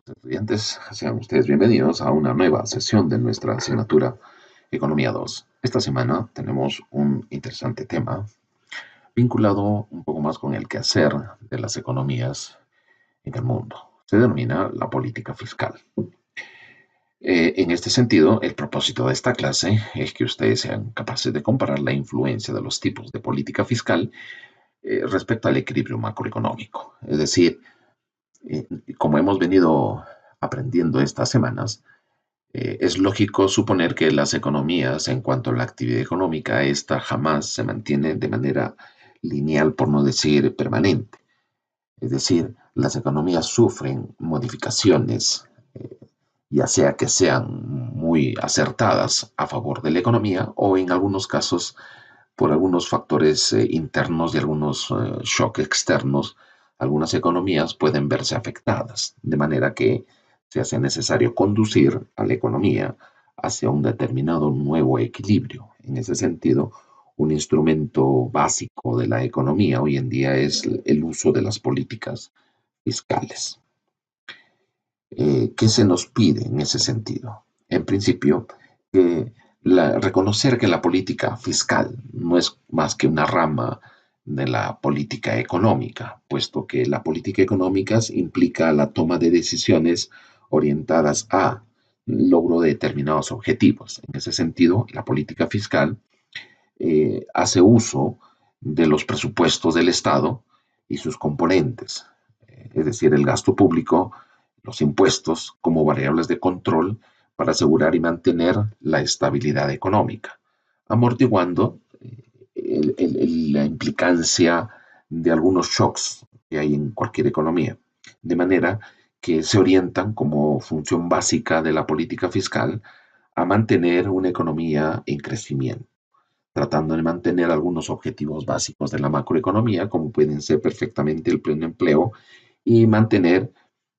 Estudiantes, sean ustedes bienvenidos a una nueva sesión de nuestra asignatura Economía 2. Esta semana tenemos un interesante tema vinculado un poco más con el quehacer de las economías en el mundo. Se denomina la política fiscal. En este sentido, el propósito de esta clase es que ustedes sean capaces de comparar la influencia de los tipos de política fiscal respecto al equilibrio macroeconómico. Es decir, eh, como hemos venido aprendiendo estas semanas, es lógico suponer que las economías, en cuanto a la actividad económica, esta jamás se mantiene de manera lineal, por no decir permanente. Es decir, las economías sufren modificaciones, ya sea que sean muy acertadas a favor de la economía o en algunos casos por algunos factores internos y algunos shocks externos, algunas economías pueden verse afectadas, de manera que se hace necesario conducir a la economía hacia un determinado nuevo equilibrio. En ese sentido, un instrumento básico de la economía hoy en día es el uso de las políticas fiscales. ¿Qué se nos pide en ese sentido? En principio, reconocer que la política fiscal no es más que una rama de la política económica, puesto que la política económica implica la toma de decisiones orientadas a logro de determinados objetivos. En ese sentido, la política fiscal hace uso de los presupuestos del Estado y sus componentes, es decir, el gasto público, los impuestos como variables de control para asegurar y mantener la estabilidad económica, amortiguando la implicancia de algunos shocks que hay en cualquier economía, de manera que se orientan como función básica de la política fiscal a mantener una economía en crecimiento, tratando de mantener algunos objetivos básicos de la macroeconomía, como pueden ser perfectamente el pleno empleo y mantener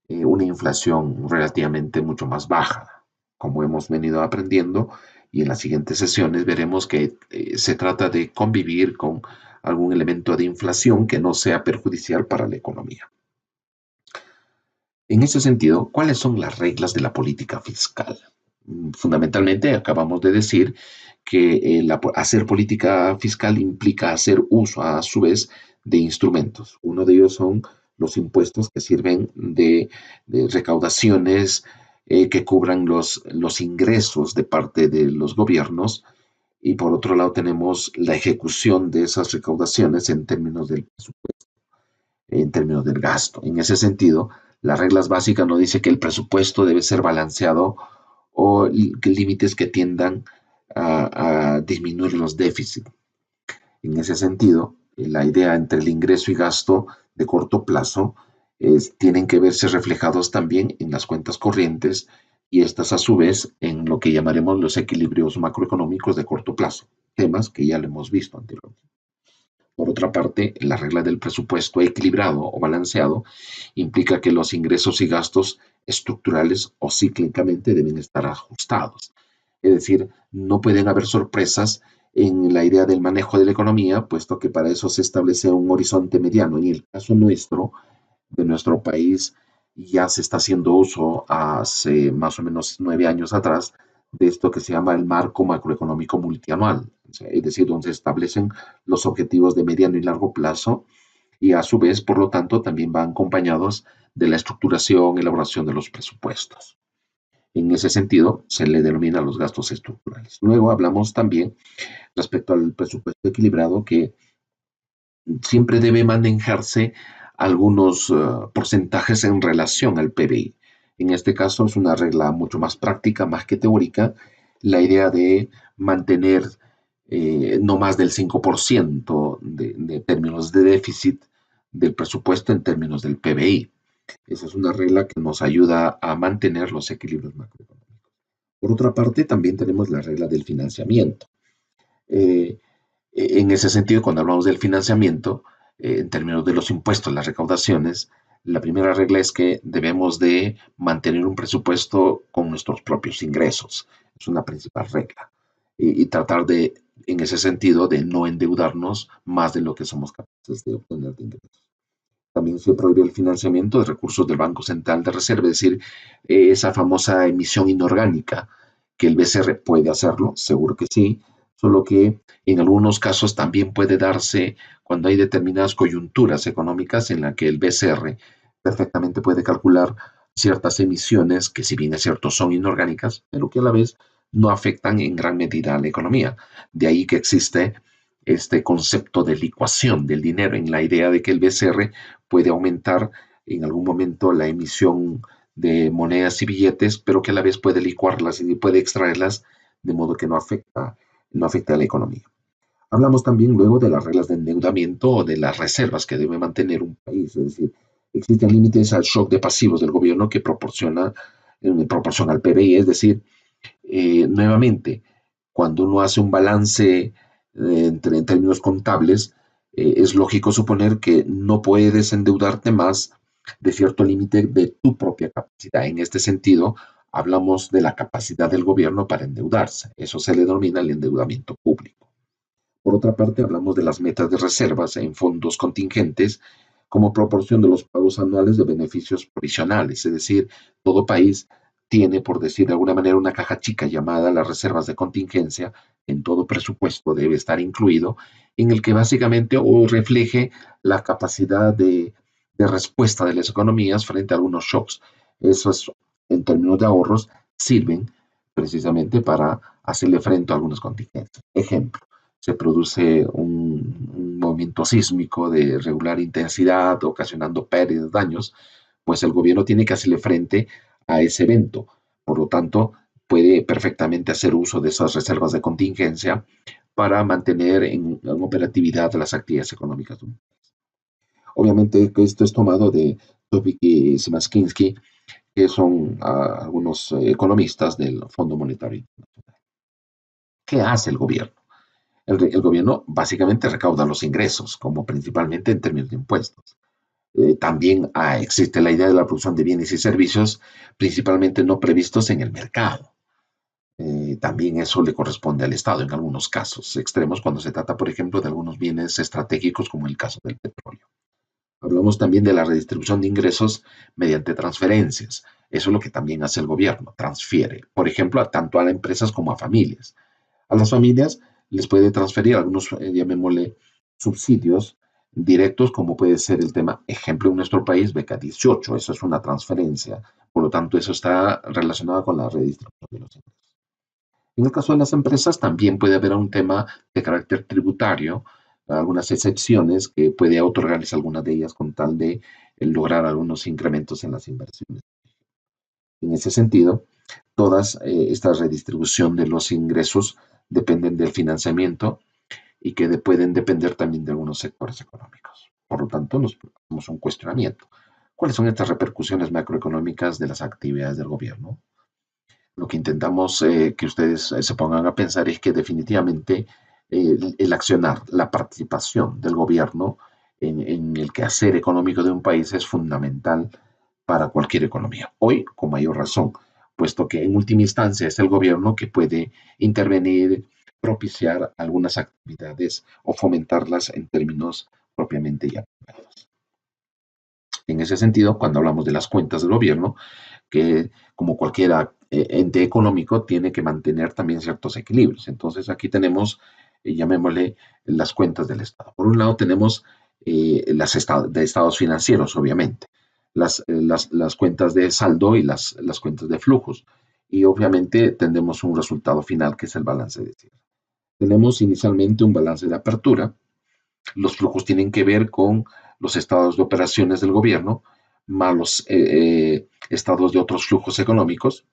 una inflación relativamente mucho más baja. Como hemos venido aprendiendo y en las siguientes sesiones veremos que se trata de convivir con algún elemento de inflación que no sea perjudicial para la economía. En ese sentido, ¿cuáles son las reglas de la política fiscal? Fundamentalmente, acabamos de decir que hacer política fiscal implica hacer uso, a su vez, de instrumentos. Uno de ellos son los impuestos que sirven de recaudaciones que cubran los ingresos de parte de los gobiernos. Y por otro lado, tenemos la ejecución de esas recaudaciones en términos del presupuesto, en términos del gasto. En ese sentido, las reglas básicas nos dicen que el presupuesto debe ser balanceado o límites que tiendan a disminuir los déficits. En ese sentido, la idea entre el ingreso y gasto de corto plazo tienen que verse reflejados también en las cuentas corrientes y estas a su vez en lo que llamaremos los equilibrios macroeconómicos de corto plazo, temas que ya lo hemos visto anteriormente. Por otra parte, la regla del presupuesto equilibrado o balanceado implica que los ingresos y gastos estructurales o cíclicamente deben estar ajustados. Es decir, no pueden haber sorpresas en la idea del manejo de la economía, puesto que para eso se establece un horizonte mediano. En el caso nuestro, de nuestro país, ya se está haciendo uso hace más o menos 9 años atrás de esto que se llama el marco macroeconómico multianual, o sea, es decir, donde se establecen los objetivos de mediano y largo plazo y a su vez, por lo tanto, también van acompañados de la estructuración y elaboración de los presupuestos. En ese sentido, se le denomina los gastos estructurales. Luego hablamos también respecto al presupuesto equilibrado que siempre debe manejarse algunos porcentajes en relación al PBI. En este caso es una regla mucho más práctica, más que teórica, la idea de mantener no más del 5% de términos de déficit del presupuesto en términos del PBI. Esa es una regla que nos ayuda a mantener los equilibrios macroeconómicos. Por otra parte, también tenemos la regla del financiamiento. Eh, en ese sentido, cuando hablamos del financiamiento, en términos de los impuestos, las recaudaciones, la primera regla es que debemos de mantener un presupuesto con nuestros propios ingresos. Es una principal regla. Y tratar de, en ese sentido, de no endeudarnos más de lo que somos capaces de obtener de ingresos. También se prohíbe el financiamiento de recursos del Banco Central de Reserva, es decir, esa famosa emisión inorgánica, que el BCR puede hacerlo, seguro que sí, solo que en algunos casos también puede darse cuando hay determinadas coyunturas económicas en las que el BCR perfectamente puede calcular ciertas emisiones que, si bien es cierto, son inorgánicas, pero que a la vez no afectan en gran medida a la economía. De ahí que existe este concepto de licuación del dinero, en la idea de que el BCR puede aumentar en algún momento la emisión de monedas y billetes, pero que a la vez puede licuarlas y puede extraerlas de modo que no afecta a la economía. Hablamos también luego de las reglas de endeudamiento o de las reservas que debe mantener un país, es decir, existen límites al shock de pasivos del gobierno que proporciona en proporción al PBI, es decir, nuevamente, cuando uno hace un balance en términos contables, es lógico suponer que no puedes endeudarte más de cierto límite de tu propia capacidad. En este sentido, hablamos de la capacidad del gobierno para endeudarse. Eso se le denomina el endeudamiento público. Por otra parte, hablamos de las metas de reservas en fondos contingentes como proporción de los pagos anuales de beneficios provisionales, es decir, todo país tiene, por decir de alguna manera, una caja chica llamada las reservas de contingencia, en todo presupuesto debe estar incluido, en el que básicamente o refleje la capacidad de respuesta de las economías frente a algunos shocks. Esos, en términos de ahorros, sirven precisamente para hacerle frente a algunas contingencias. Ejemplo, se produce un movimiento sísmico de regular intensidad, ocasionando pérdidas, daños, pues el gobierno tiene que hacerle frente a ese evento. Por lo tanto, puede perfectamente hacer uso de esas reservas de contingencia para mantener en operatividad las actividades económicas. Obviamente que esto es tomado de Topik y Simaskinsky, que son algunos economistas del Fondo Monetario Internacional. ¿Qué hace el gobierno? El gobierno básicamente recauda los ingresos, como principalmente en términos de impuestos. También existe la idea de la producción de bienes y servicios, principalmente no previstos en el mercado. También eso le corresponde al Estado en algunos casos extremos, cuando se trata, por ejemplo, de algunos bienes estratégicos, como el caso del petróleo. Hablamos también de la redistribución de ingresos mediante transferencias. Eso es lo que también hace el gobierno, transfiere, por ejemplo, tanto a las empresas como a familias. A las familias les puede transferir algunos, llamémosle, subsidios directos, como puede ser el tema, ejemplo, en nuestro país, beca 18, eso es una transferencia, por lo tanto, eso está relacionado con la redistribución de los ingresos. En el caso de las empresas, también puede haber un tema de carácter tributario, algunas excepciones que puede otorgarles algunas de ellas con tal de lograr algunos incrementos en las inversiones. En ese sentido, todas esta redistribución de los ingresos dependen del financiamiento y que pueden depender también de algunos sectores económicos. Por lo tanto, nos hacemos un cuestionamiento. ¿Cuáles son estas repercusiones macroeconómicas de las actividades del gobierno? Lo que intentamos que ustedes se pongan a pensar es que definitivamente el accionar, la participación del gobierno en el quehacer económico de un país es fundamental para cualquier economía. Hoy, con mayor razón, puesto que en última instancia es el gobierno que puede intervenir, propiciar algunas actividades o fomentarlas en términos propiamente ya privados. En ese sentido, cuando hablamos de las cuentas del gobierno, que como cualquier ente económico tiene que mantener también ciertos equilibrios. Entonces aquí tenemos, llamémosle, las cuentas del Estado. Por un lado tenemos de estados financieros, obviamente, las cuentas de saldo y las cuentas de flujos. Y obviamente tendremos un resultado final que es el balance de cierre. Tenemos inicialmente un balance de apertura. Los flujos tienen que ver con los estados de operaciones del gobierno, más los estados de otros flujos económicos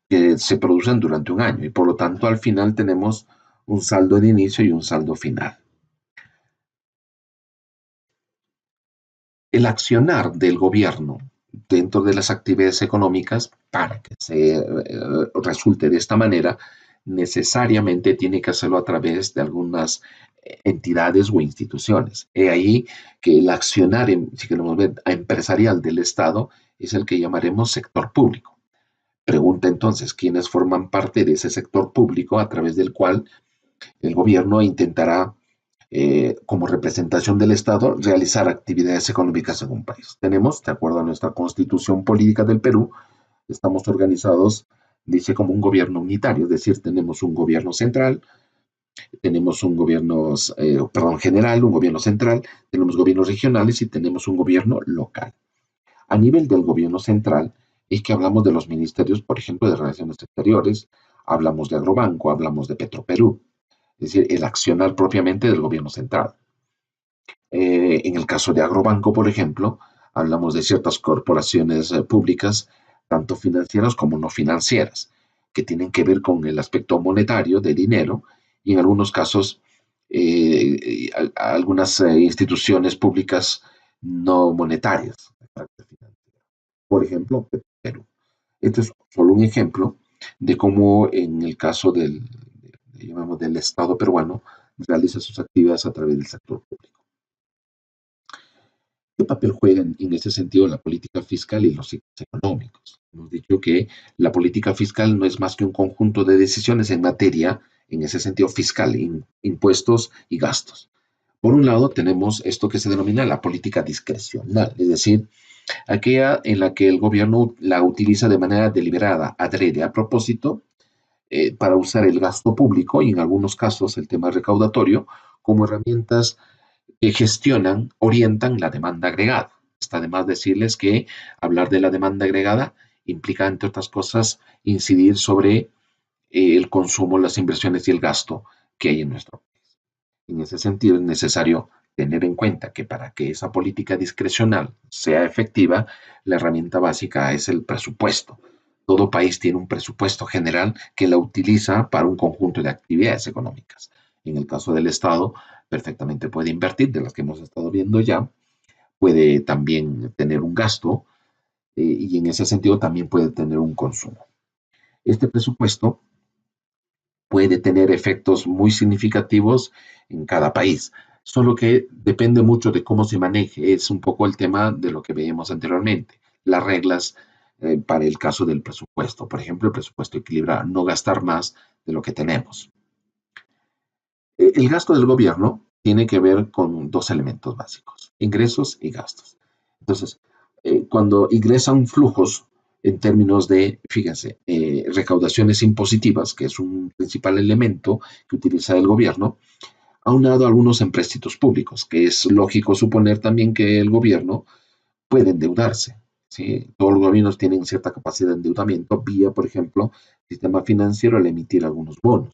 que se producen durante un año. Y por lo tanto, al final tenemos un saldo de inicio y un saldo final. El accionar del gobierno dentro de las actividades económicas para que se resulte de esta manera, necesariamente tiene que hacerlo a través de algunas entidades o instituciones. He ahí que el accionar, si queremos ver, empresarial del Estado es el que llamaremos sector público. Pregunta entonces, ¿quiénes forman parte de ese sector público a través del cual el gobierno intentará como representación del Estado, realizar actividades económicas en un país. Tenemos, de acuerdo a nuestra constitución política del Perú, estamos organizados, dice, como un gobierno unitario, es decir, tenemos un gobierno central, tenemos un gobierno, general, un gobierno central, tenemos gobiernos regionales y tenemos un gobierno local. A nivel del gobierno central es que hablamos de los ministerios, por ejemplo, de Relaciones Exteriores, hablamos de Agrobanco, hablamos de Petroperú, es decir, el accionar propiamente del gobierno central. En el caso de Agrobanco, por ejemplo, hablamos de ciertas corporaciones públicas, tanto financieras como no financieras, que tienen que ver con el aspecto monetario de dinero y en algunos casos algunas instituciones públicas no monetarias. Por ejemplo, Perú. Este es solo un ejemplo de cómo en el caso del Estado peruano realiza sus actividades a través del sector público. ¿Qué papel juegan en ese sentido la política fiscal y los ciclos económicos? Hemos dicho que la política fiscal no es más que un conjunto de decisiones en materia, en ese sentido fiscal, impuestos y gastos. Por un lado, tenemos esto que se denomina la política discrecional, es decir, aquella en la que el gobierno la utiliza de manera deliberada, adrede, a propósito, para usar el gasto público y en algunos casos el tema recaudatorio como herramientas que gestionan, orientan la demanda agregada. Está además decirles que hablar de la demanda agregada implica, entre otras cosas, incidir sobre el consumo, las inversiones y el gasto que hay en nuestro país. En ese sentido, es necesario tener en cuenta que para que esa política discrecional sea efectiva, la herramienta básica es el presupuesto. Todo país tiene un presupuesto general que la utiliza para un conjunto de actividades económicas. En el caso del Estado, perfectamente puede invertir, de las que hemos estado viendo ya, puede también tener un gasto y en ese sentido también puede tener un consumo. Este presupuesto puede tener efectos muy significativos en cada país, solo que depende mucho de cómo se maneje. Es un poco el tema de lo que veíamos anteriormente, las reglas para el caso del presupuesto. Por ejemplo, el presupuesto equilibrado, no gastar más de lo que tenemos. El gasto del gobierno tiene que ver con dos elementos básicos, ingresos y gastos. Entonces, cuando ingresan flujos en términos de, fíjense, recaudaciones impositivas, que es un principal elemento que utiliza el gobierno, aunado a algunos empréstitos públicos, que es lógico suponer también que el gobierno puede endeudarse. ¿Sí? Todos los gobiernos tienen cierta capacidad de endeudamiento vía, por ejemplo, sistema financiero al emitir algunos bonos.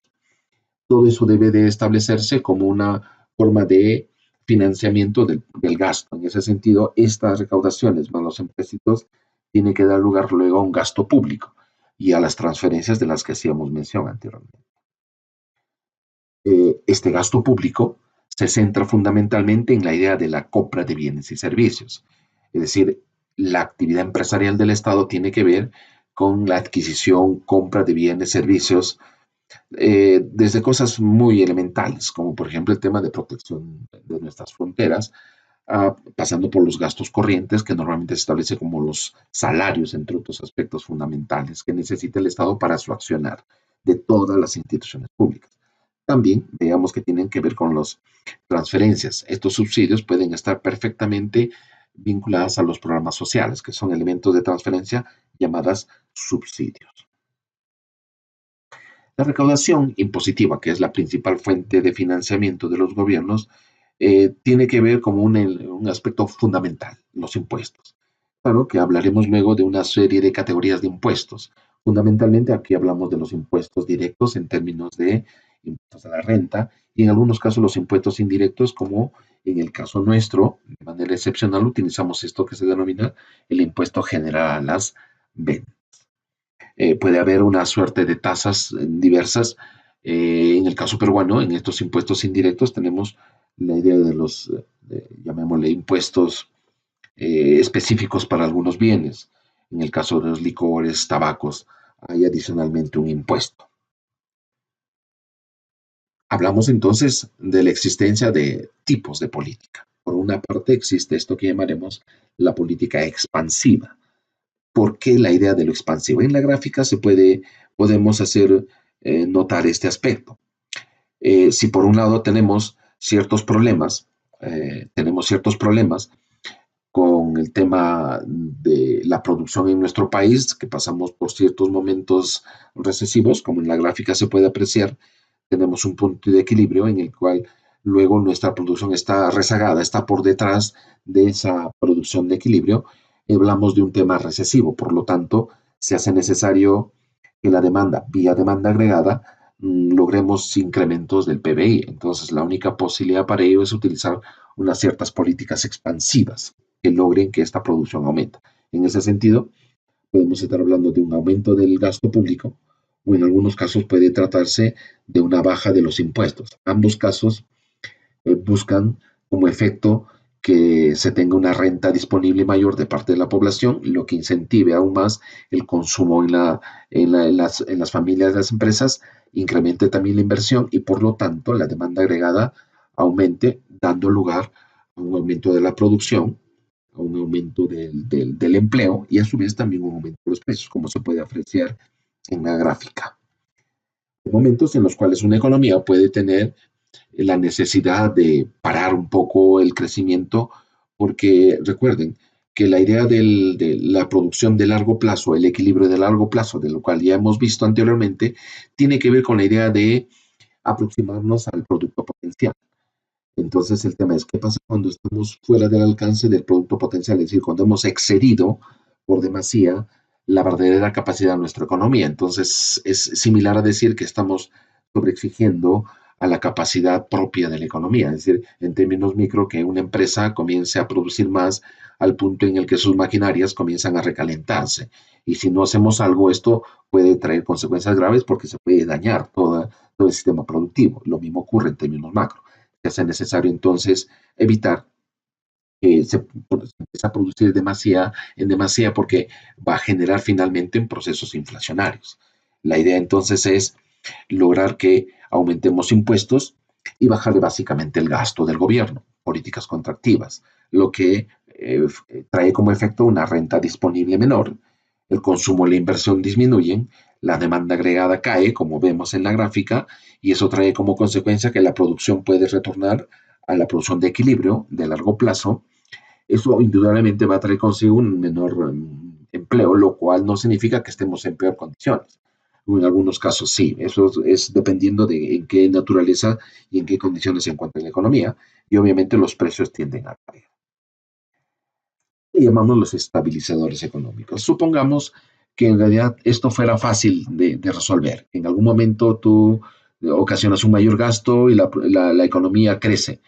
Todo eso debe de establecerse como una forma de financiamiento del gasto. En ese sentido, estas recaudaciones más los empréstitos tienen que dar lugar luego a un gasto público y a las transferencias de las que hacíamos mención anteriormente. Este gasto público se centra fundamentalmente en la idea de la compra de bienes y servicios. Es decir, la actividad empresarial del Estado tiene que ver con la adquisición, compra de bienes, servicios, desde cosas muy elementales, como por ejemplo el tema de protección de nuestras fronteras, pasando por los gastos corrientes, que normalmente se establece como los salarios, entre otros aspectos fundamentales que necesita el Estado para su accionar de todas las instituciones públicas. También, digamos que tienen que ver con las transferencias. Estos subsidios pueden estar perfectamente vinculados a los programas sociales, que son elementos de transferencia llamadas subsidios. La recaudación impositiva, que es la principal fuente de financiamiento de los gobiernos, tiene que ver como un aspecto fundamental, los impuestos. Claro que hablaremos luego de una serie de categorías de impuestos. Fundamentalmente aquí hablamos de los impuestos directos en términos de impuestos a la renta y en algunos casos los impuestos indirectos, como en el caso nuestro, de manera excepcional, utilizamos esto que se denomina el impuesto general a las ventas. Puede haber una suerte de tasas diversas. En el caso peruano, en estos impuestos indirectos, tenemos la idea de los, llamémosle, impuestos específicos para algunos bienes. En el caso de los licores, tabacos, hay adicionalmente un impuesto. Hablamos entonces de la existencia de tipos de política. Por una parte existe esto que llamaremos la política expansiva. ¿Por qué la idea de lo expansivo? En la gráfica podemos hacer notar este aspecto. Si por un lado tenemos ciertos problemas, tenemos ciertos problemas con el tema de la producción en nuestro país, que pasamos por ciertos momentos recesivos, como en la gráfica se puede apreciar, tenemos un punto de equilibrio en el cual luego nuestra producción está rezagada, está por detrás de esa producción de equilibrio. Hablamos de un tema recesivo, por lo tanto, se hace necesario que la demanda, vía demanda agregada, logremos incrementos del PBI. Entonces, la única posibilidad para ello es utilizar unas ciertas políticas expansivas que logren que esta producción aumente. En ese sentido, podemos estar hablando de un aumento del gasto público o en algunos casos puede tratarse de una baja de los impuestos. Ambos casos buscan como efecto que se tenga una renta disponible mayor de parte de la población, lo que incentive aún más el consumo en las familias de las empresas, incremente también la inversión y por lo tanto la demanda agregada aumente, dando lugar a un aumento de la producción, a un aumento del empleo y a su vez también un aumento de los precios, como se puede apreciar en la gráfica. Hay momentos en los cuales una economía puede tener la necesidad de parar un poco el crecimiento, porque recuerden que la idea de la producción de largo plazo, el equilibrio de largo plazo, de lo cual ya hemos visto anteriormente, tiene que ver con la idea de aproximarnos al producto potencial. Entonces el tema es, ¿qué pasa cuando estamos fuera del alcance del producto potencial? Es decir, cuando hemos excedido por demasía la verdadera capacidad de nuestra economía. Entonces es similar a decir que estamos sobreexigiendo a la capacidad propia de la economía. Es decir, en términos micro, que una empresa comience a producir más al punto en el que sus maquinarias comienzan a recalentarse. Y si no hacemos algo, esto puede traer consecuencias graves porque se puede dañar todo el sistema productivo. Lo mismo ocurre en términos macro. Se hace necesario entonces evitar que se empiece a producir en demasía porque va a generar finalmente en procesos inflacionarios. La idea entonces es lograr que aumentemos impuestos y bajar básicamente el gasto del gobierno, políticas contractivas, lo que trae como efecto una renta disponible menor, el consumo y la inversión disminuyen, la demanda agregada cae, como vemos en la gráfica, y eso trae como consecuencia que la producción puede retornar a la producción de equilibrio de largo plazo. Eso indudablemente va a traer consigo un menor empleo, lo cual no significa que estemos en peor condiciones. En algunos casos sí, eso es dependiendo de en qué naturaleza y en qué condiciones se encuentra la economía, y obviamente los precios tienden a caer. Le llamamos los estabilizadores económicos. Supongamos que en realidad esto fuera fácil de resolver. En algún momento tú ocasionas un mayor gasto y la economía crece.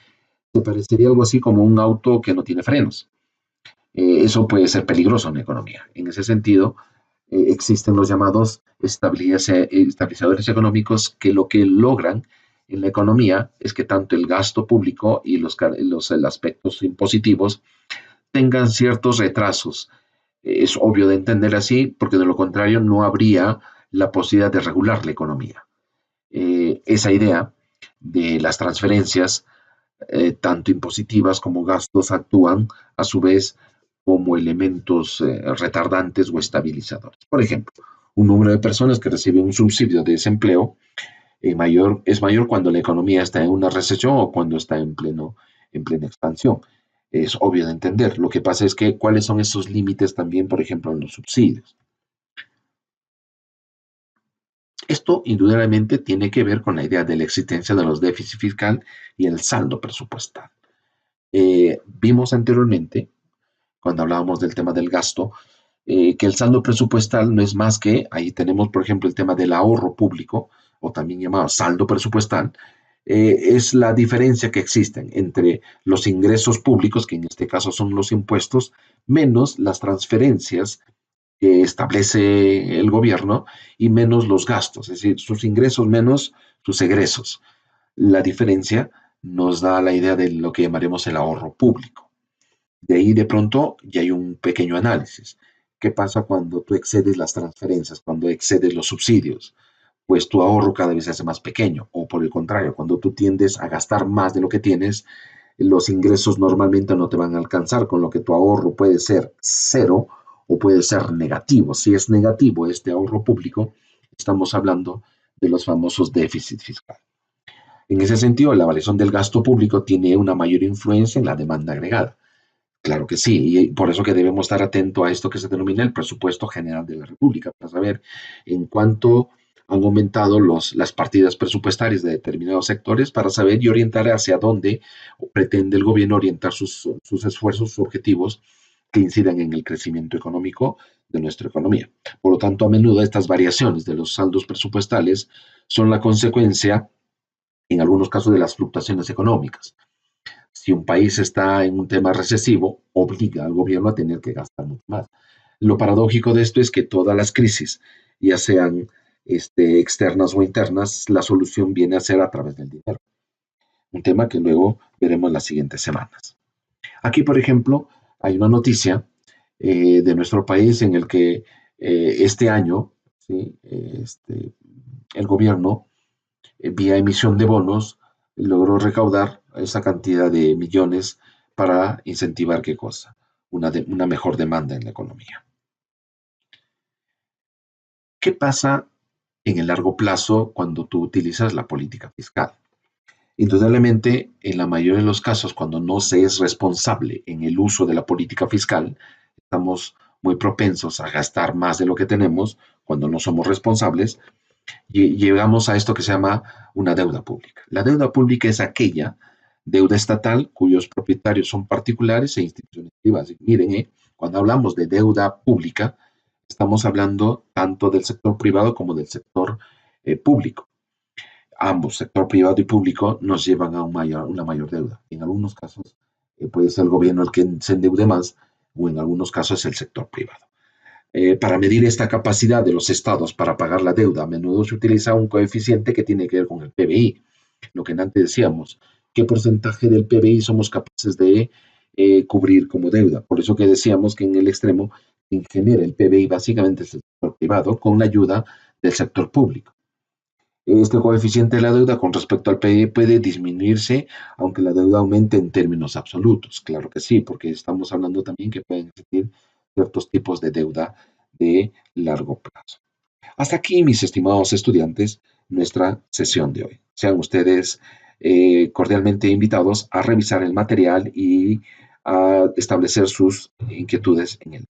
Te parecería algo así como un auto que no tiene frenos. Eso puede ser peligroso en la economía. En ese sentido, existen los llamados estabilizadores económicos que lo que logran en la economía es que tanto el gasto público y los aspectos impositivos tengan ciertos retrasos. Es obvio de entender así porque de lo contrario no habría la posibilidad de regular la economía. Esa idea de las transferencias, tanto impositivas como gastos, actúan a su vez como elementos retardantes o estabilizadores. Por ejemplo, un número de personas que reciben un subsidio de desempleo es mayor cuando la economía está en una recesión o cuando está en plena expansión. Es obvio de entender. Lo que pasa es que cuáles son esos límites también, por ejemplo, en los subsidios. Esto indudablemente tiene que ver con la idea de la existencia de los déficits fiscal y el saldo presupuestal. Vimos anteriormente, cuando hablábamos del tema del gasto, que el saldo presupuestal no es más que, ahí tenemos por ejemplo el tema del ahorro público, o también llamado saldo presupuestal, es la diferencia que existen entre los ingresos públicos, que en este caso son los impuestos, menos las transferencias que establece el gobierno y menos los gastos, es decir, sus ingresos menos sus egresos. La diferencia nos da la idea de lo que llamaremos el ahorro público. De ahí de pronto ya hay un pequeño análisis. ¿Qué pasa cuando tú excedes las transferencias, cuando excedes los subsidios? Pues tu ahorro cada vez se hace más pequeño. O por el contrario, cuando tú tiendes a gastar más de lo que tienes, los ingresos normalmente no te van a alcanzar, con lo que tu ahorro puede ser cero o puede ser negativo. Si es negativo este ahorro público, estamos hablando de los famosos déficits fiscales. En ese sentido, la variación del gasto público tiene una mayor influencia en la demanda agregada. Claro que sí, y por eso que debemos estar atentos a esto que se denomina el presupuesto general de la República, para saber en cuánto han aumentado las partidas presupuestarias de determinados sectores, para saber y orientar hacia dónde pretende el gobierno orientar sus esfuerzos, sus objetivos que incidan en el crecimiento económico de nuestra economía. Por lo tanto, a menudo estas variaciones de los saldos presupuestales son la consecuencia, en algunos casos, de las fluctuaciones económicas. Si un país está en un tema recesivo, obliga al gobierno a tener que gastar mucho más. Lo paradójico de esto es que todas las crisis, ya sean externas o internas, la solución viene a ser a través del dinero. Un tema que luego veremos en las siguientes semanas. Aquí, por ejemplo, hay una noticia de nuestro país en el que este año, ¿sí? El gobierno, vía emisión de bonos, logró recaudar esa cantidad de millones para incentivar qué cosa, una mejor demanda en la economía. ¿Qué pasa en el largo plazo cuando tú utilizas la política fiscal? Indudablemente, en la mayoría de los casos, cuando no se es responsable en el uso de la política fiscal, estamos muy propensos a gastar más de lo que tenemos cuando no somos responsables y llegamos a esto que se llama una deuda pública. La deuda pública es aquella deuda estatal cuyos propietarios son particulares e instituciones privadas. Y miren, cuando hablamos de deuda pública, estamos hablando tanto del sector privado como del sector público. Ambos, sector privado y público, nos llevan a una mayor deuda. En algunos casos puede ser el gobierno el que se endeude más, o en algunos casos es el sector privado. Para medir esta capacidad de los estados para pagar la deuda, a menudo se utiliza un coeficiente que tiene que ver con el PBI, lo que antes decíamos, qué porcentaje del PBI somos capaces de cubrir como deuda. Por eso que decíamos que en el extremo, quien genera el PBI básicamente es el sector privado con la ayuda del sector público. Este coeficiente de la deuda con respecto al PIB puede disminuirse, aunque la deuda aumente en términos absolutos. Claro que sí, porque estamos hablando también que pueden existir ciertos tipos de deuda de largo plazo. Hasta aquí, mis estimados estudiantes, nuestra sesión de hoy. Sean ustedes cordialmente invitados a revisar el material y a establecer sus inquietudes en él.